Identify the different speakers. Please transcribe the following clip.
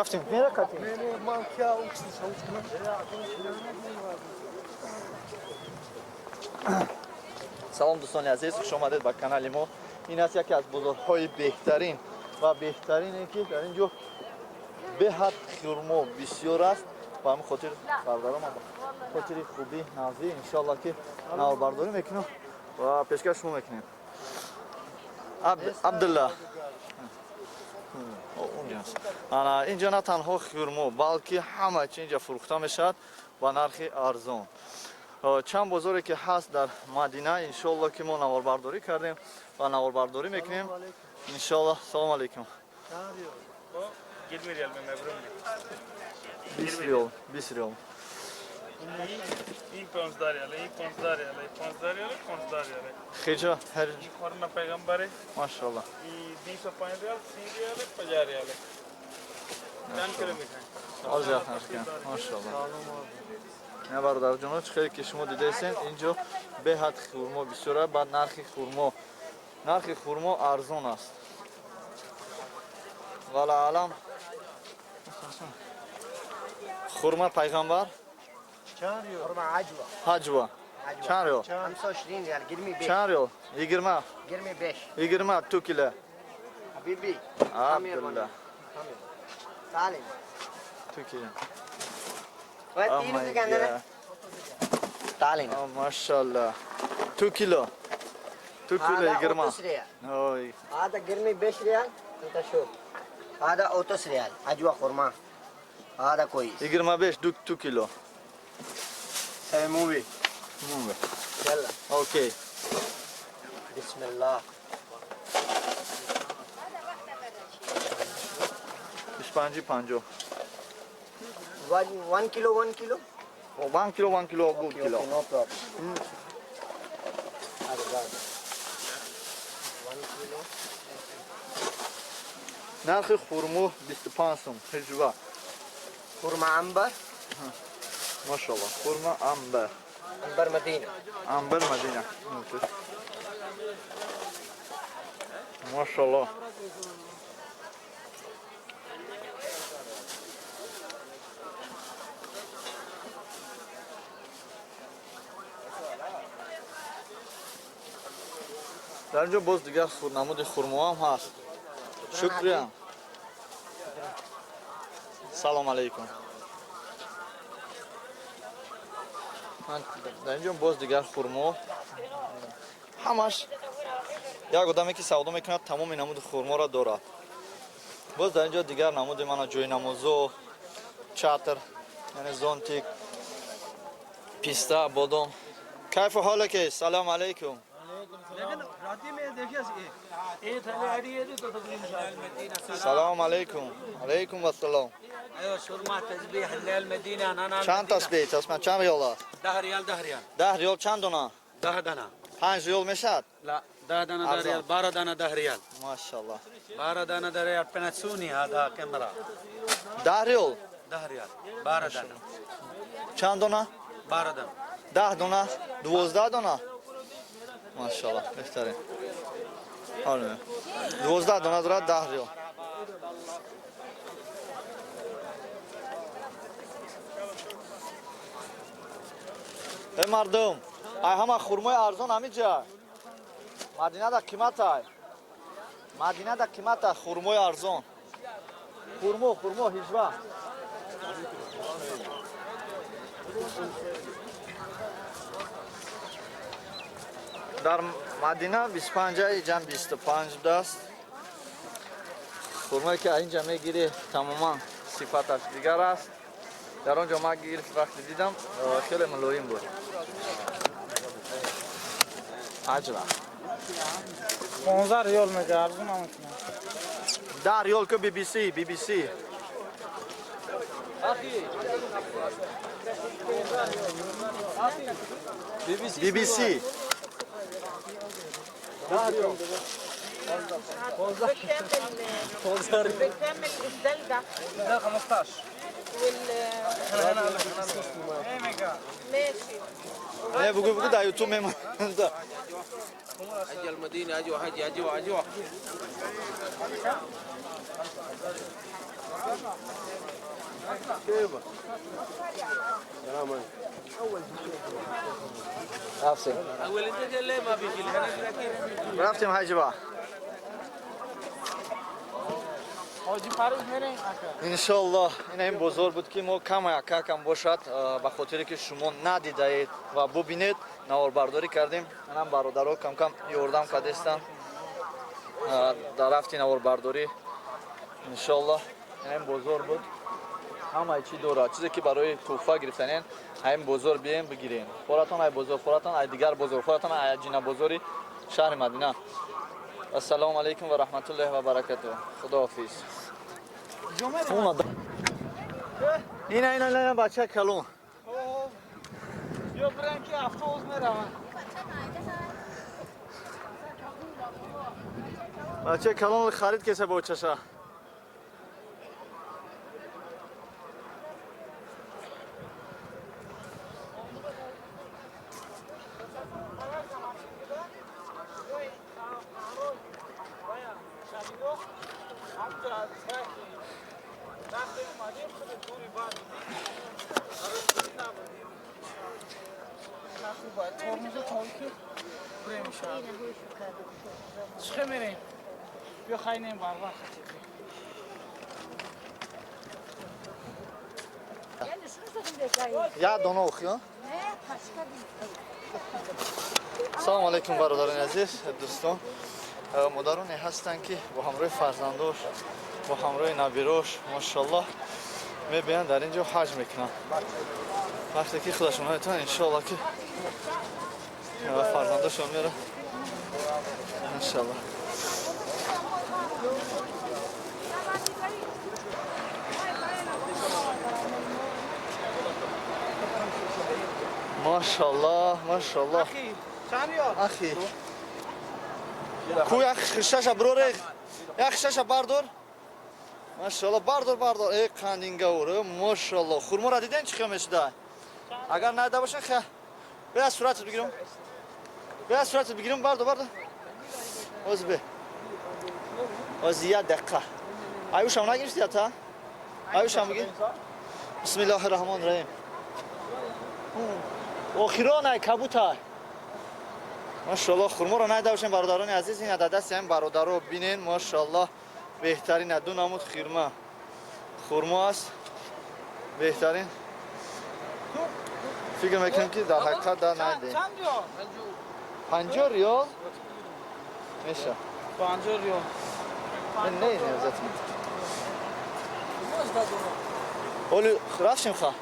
Speaker 1: رفتیم میره کاتیم سلام دوستان عزیز، خوش آمدید به کانال ما. این است یکی از بازارهای بهترین و بهترینی که در اینجا به حد خرما بسیار است. با همین خاطر بردارم خاطر خوبی نازی انشالله که نور برداری میکنم و پیشکش شما میکنیم. عبدالله اینجا نه تنها خرما بلکه همه چی اینجا فروخته میشد با نرخ ارزان. چند بازاری که هست در مدینه انشالله که ما نوار برداری کردیم و نوار برداری میکنیم انشالله. سلام علیکم. 20 ریال 20 ریال
Speaker 2: این 15 ریاله، این 15 ریاله، 15 ریاله، 15 ریاله.
Speaker 1: خیجا هر
Speaker 2: خورنا پیغمبره.
Speaker 1: ماشاءالله.
Speaker 2: این 205 ریال، 30 ریاله، 50 ریاله. چند کیلو میخواین؟
Speaker 1: از زیاد نشکن. ماشاءالله. نه برادر جان، خیلی که شما دیدین اینجا به حد خرما بسیاره. بعد نرخ خرما ارزان است. والا الان خرما پیغمبر
Speaker 3: چند ریال؟ خرما
Speaker 1: عجوا چند ریال؟
Speaker 3: 25 ریال گرمی 5
Speaker 1: چند ریال؟ 20
Speaker 3: گرمی 5
Speaker 1: 20 2 کیلو
Speaker 3: حبیبی
Speaker 1: عبدالله
Speaker 3: سالم
Speaker 1: 2 کیلو
Speaker 3: و تین دیگه سالم
Speaker 1: ماشاءالله 2 کیلو 20 اوه
Speaker 3: هذا گرمی 20 ریال انت شوف هذا 30 ریال عجوا خرما هذا كويس
Speaker 1: 25 2 کیلو
Speaker 3: موي يلا
Speaker 1: اوكي
Speaker 3: بسم الله
Speaker 1: 25
Speaker 3: 1 kilo 1 kilo
Speaker 1: 1 kilo good kilo
Speaker 3: no problem هذا 1 kilo
Speaker 1: نرخ خرما 25 سوم حجوا
Speaker 3: خرما عنبر
Speaker 1: ماشاءالله خرما عنبر مدینه ماشاءالله در اینجا باز دیگر نمود خرما هم هست. شکریه. سلام علیکم. در اینجا باز دیگر خرما همش یک آدمی که سودا میکنه تمام نمود خرما را دارد. باز در اینجا دیگر نمود من جوی نموزو چاتر یعنی زونتیک پیستا بادام. کیف حالک؟ سلام علیکم. سلام علیکم. علیکم السلام.
Speaker 4: شورما تسبیح لیل مدینه نانا
Speaker 1: چند تسبیح؟ چند ریال است؟
Speaker 4: 10 ریال 10 ریال
Speaker 1: 10 ریال چند دانه؟
Speaker 4: 10 دانه
Speaker 1: 5 ریال میشد؟
Speaker 4: لا 10 دانه 10 ریال 12 دانه 10 ریال
Speaker 1: ماشاءالله
Speaker 4: 12 دانه 10 ریال پناسونی هذا کامرا
Speaker 1: 10 ریال
Speaker 4: 10 ریال 12 دانه
Speaker 1: چند دانه؟
Speaker 4: 12 دانه
Speaker 1: 10 دانه 12 دانه ماشاءالله بهترین. آره 12 دانه دارد 10 ریال. ای مردم ای همه خرمای ارزان همینجا مدینه در قیمت های مدینه در قیمت های خرمای ارزان خرما هیچوه در مدینه 25 جمع 25 دست خرمایی که اینجا میگیری تماما صفتش دیگر است. در آنجا ما گرفت وقتی دیدم خیلی ملایم بود. عجبه
Speaker 2: 15 ریال میگه ارزون نمیکنه.
Speaker 1: 10 ریال که بی بی سی بی بی سی 10 ریال
Speaker 5: بكمل الدلدة
Speaker 2: ده 15
Speaker 5: ماشي
Speaker 1: نه بگو در یوتیوب میمونه.
Speaker 4: حج المدينه اجوا حج اجوا
Speaker 1: رفتیم رفتیم حجبا
Speaker 2: حاجی فروز میریم
Speaker 1: انشالله این بزرگ بود که ما کم باشد به خاطری که شما ندیدید و ببینید نواربرداری کردیم. منم برادرها کم کم یاردم کردستن در رفتی نواربرداری. انشالله این بزرگ بود. همه چی داره چیزی که برای توفه گرفتنین این بزرگ بیاین بگیرین. خورتان ای بزرگ خورتان ای دیگر بزرگ خورتان ای جینا بزرگی شهر مدینه. السلام علیکم و رحمت الله و برکاته. خداحافظ. اینا بچه کلون
Speaker 2: یا برن که افسوس میرون
Speaker 1: بچه کلون خرید کسی با چشه
Speaker 2: چه میریم بیا خیلی بار وقت
Speaker 1: یا دونه اخیا سلام علیکم برادران عزیز دوستان مادرانی هستند که با همراه فرزنداش با همراه نبیراش ماشاءالله میبینن در اینجا حج میکنن. وقتی که خودشون هایتن انشالله که فرزنداشون میره انشالله. ماشاءالله ماشاءالله اخی کو یک خشش برور یک خشش بردار ماشاءالله بردار ای قندینگور ماشاءالله خورما را دیدین چی خیلی میشده اگر ندیده باشه خیلی بیا صورت بگیرم بردار باز به باز یه دقیقه ایوش هم نگیرستی تا ایوش هم بگیر بسم الله الرحمن الرحیم آخرانه کبوتر ماشاءالله خورما را ندیده باشین برادران عزیز. این دست هم برادرها بینین ماشاءالله بهترین دو نمود خورما است بهترین. فکر میکنم که در حقیقت در نده 50 ریال میشه
Speaker 2: 50 ریال
Speaker 1: نه زدم ولی رفتیم خواه